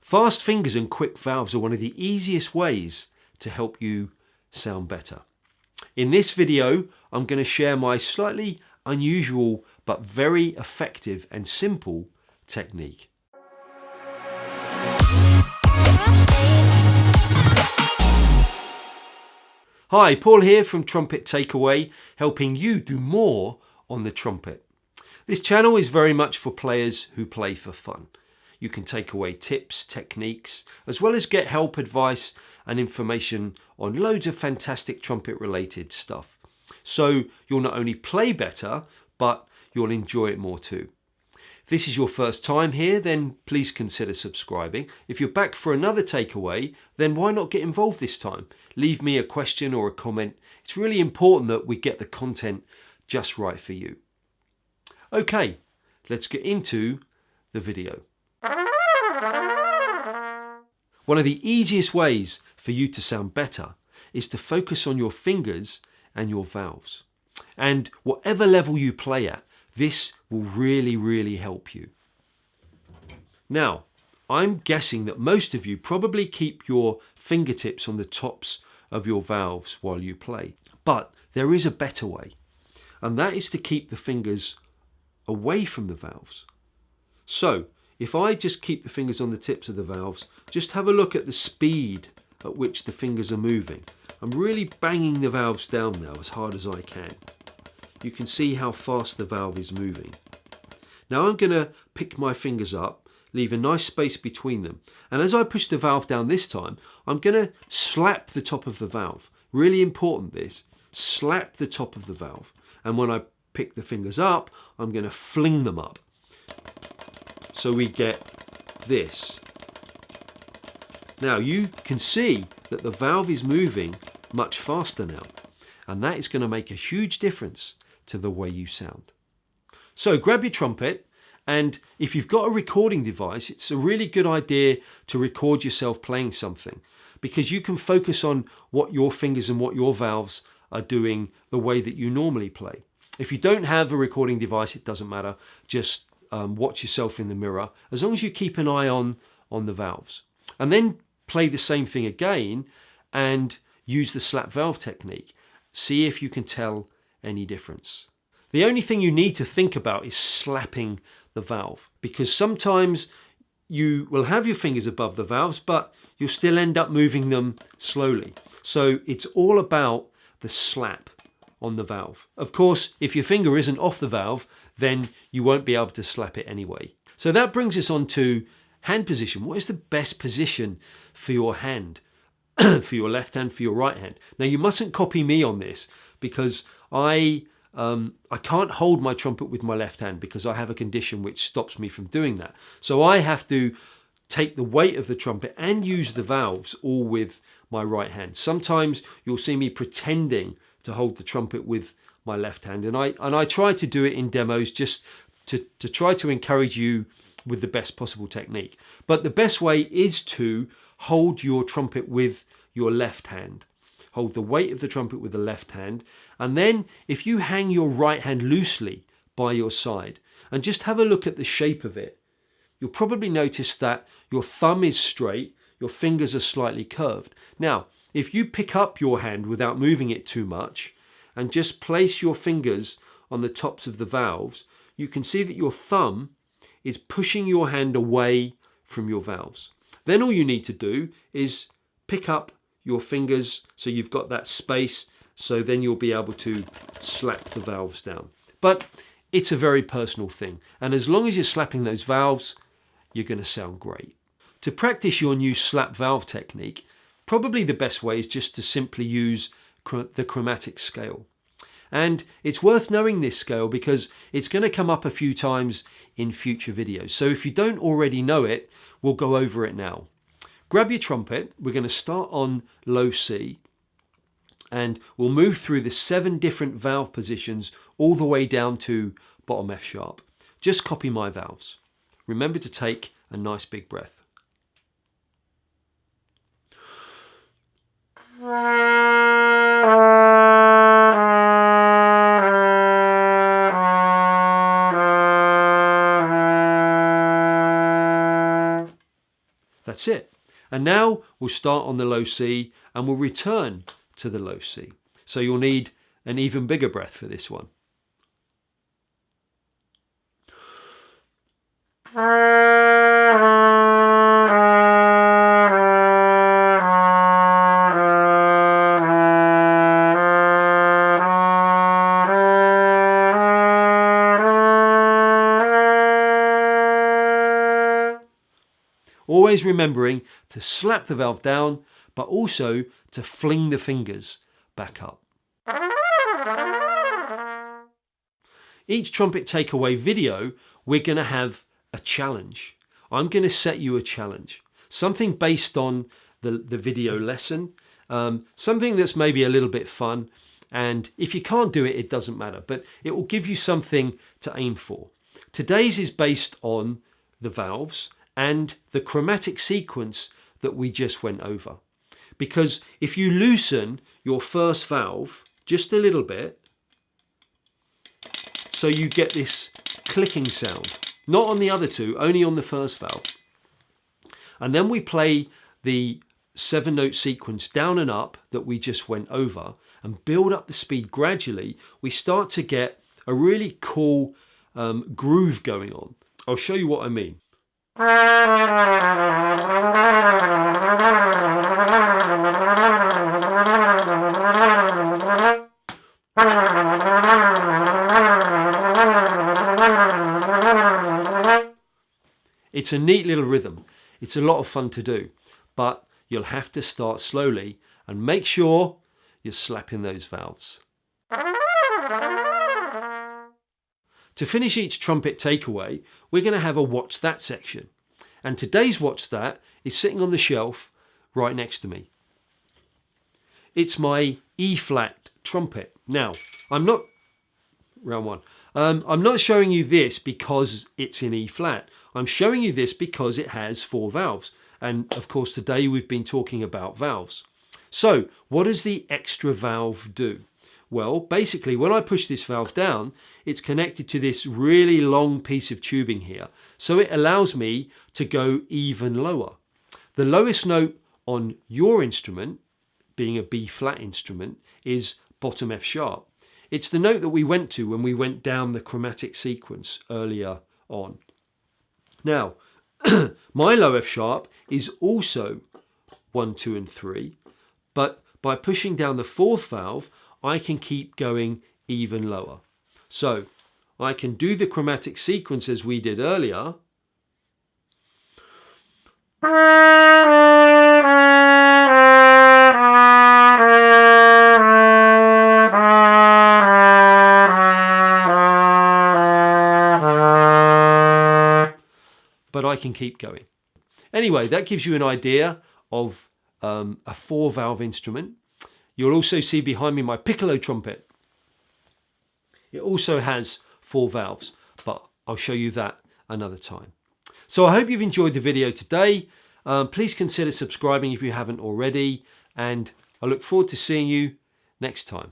Fast fingers and quick valves are one of the easiest ways to help you sound better. In this video, I'm going to share my slightly unusual but very effective and simple technique. Hi, Paul here from Trumpet Takeaway, helping you do more on the trumpet. This channel is very much for players who play for fun. You can take away tips, techniques, as well as get help, advice and information on loads of fantastic trumpet related stuff. So you'll not only play better, but you'll enjoy it more too. If this is your first time here, then please consider subscribing. If you're back for another takeaway, then why not get involved this time? Leave me a question or a comment. It's really important that we get the content just right for you. Okay, let's get into the video. One of the easiest ways for you to sound better is to focus on your fingers and your valves. And whatever level you play at, this will really help you. Now, I'm guessing that most of you probably keep your fingertips on the tops of your valves while you play. But there is a better way, and that is to keep the fingers away from the valves. So, if I just keep the fingers on the tips of the valves, just have a look at the speed at which the fingers are moving. I'm really banging the valves down now as hard as I can. You can see how fast the valve is moving. Now I'm going to pick my fingers up, leave a nice space between them. And as I push the valve down this time, I'm going to slap the top of the valve. Really important this, slap the top of the valve. And when I pick the fingers up, I'm going to fling them up. So we get this. Now you can see that the valve is moving much faster now, and that is going to make a huge difference to the way you sound. So grab your trumpet, and if you've got a recording device, it's a really good idea to record yourself playing something, because you can focus on what your fingers and what your valves are doing the way that you normally play. If you don't have a recording device, it doesn't matter. Just watch yourself in the mirror, as long as you keep an eye on the valves. And then play the same thing again and use the slap valve technique. See if you can tell any difference. The only thing you need to think about is slapping the valve, because sometimes you will have your fingers above the valves, but you'll still end up moving them slowly. So it's all about the slap on the valve. Of course, if your finger isn't off the valve, then you won't be able to slap it anyway. So that brings us on to hand position. What is the best position for your hand? For your left hand, for your right hand? Now you mustn't copy me on this, because I can't hold my trumpet with my left hand because I have a condition which stops me from doing that. So I have to take the weight of the trumpet and use the valves all with my right hand. Sometimes you'll see me pretending to hold the trumpet with my left hand, and I try to do it in demos just to try to encourage you with the best possible technique. But the best way is to hold your trumpet with your left hand. Hold the weight of the trumpet with the left hand, and then if you hang your right hand loosely by your side and just have a look at the shape of it, you'll probably notice that your thumb is straight, your fingers are slightly curved. Now, if you pick up your hand without moving it too much and just place your fingers on the tops of the valves, you can see that your thumb is pushing your hand away from your valves. Then all you need to do is pick up your fingers so you've got that space, so then you'll be able to slap the valves down. But it's a very personal thing, and as long as you're slapping those valves, you're going to sound great. To practice your new slap valve technique, probably the best way is just to simply use the chromatic scale. And it's worth knowing this scale because it's going to come up a few times in future videos. So if you don't already know it, we'll go over it now. Grab your trumpet. We're going to start on low C, and we'll move through the 7 different valve positions all the way down to bottom F sharp. Just copy my valves. Remember to take a nice big breath. That's it. And now we'll start on the low C and we'll return to the low C. So you'll need an even bigger breath for this one. Always remembering to slap the valve down, but also to fling the fingers back up. Each trumpet takeaway video, we're going to have a challenge. I'm going to set you a challenge, something based on the video lesson, something that's maybe a little bit fun. And if you can't do it, it doesn't matter, but it will give you something to aim for. Today's is based on the valves and the chromatic sequence that we just went over. Because if you loosen your first valve just a little bit, so you get this clicking sound, not on the other two, only on the first valve. And then we play the 7-note sequence down and up that we just went over and build up the speed gradually, we start to get a really cool groove going on. I'll show you what I mean. It's a neat little rhythm. It's a lot of fun to do, but you'll have to start slowly and make sure you're slapping those valves. To finish each trumpet takeaway, we're going to have a Watch That section. And today's Watch That is sitting on the shelf right next to me. It's my E-flat trumpet. Now, I'm not showing you this because it's in E-flat. I'm showing you this because it has 4 valves. And of course, today we've been talking about valves. So what does the extra valve do? Well, basically, when I push this valve down, it's connected to this really long piece of tubing here. So it allows me to go even lower. The lowest note on your instrument, being a B-flat instrument, is bottom F sharp. It's the note that we went to when we went down the chromatic sequence earlier on. Now, my low F sharp is also 1, 2, and 3, but by pushing down the 4th valve, I can keep going even lower. So I can do the chromatic sequence as we did earlier. But I can keep going. Anyway, that gives you an idea of a 4-valve instrument. You'll also see behind me my piccolo trumpet. It also has 4 valves, but I'll show you that another time. So I hope you've enjoyed the video today. Please consider subscribing if you haven't already, and I look forward to seeing you next time.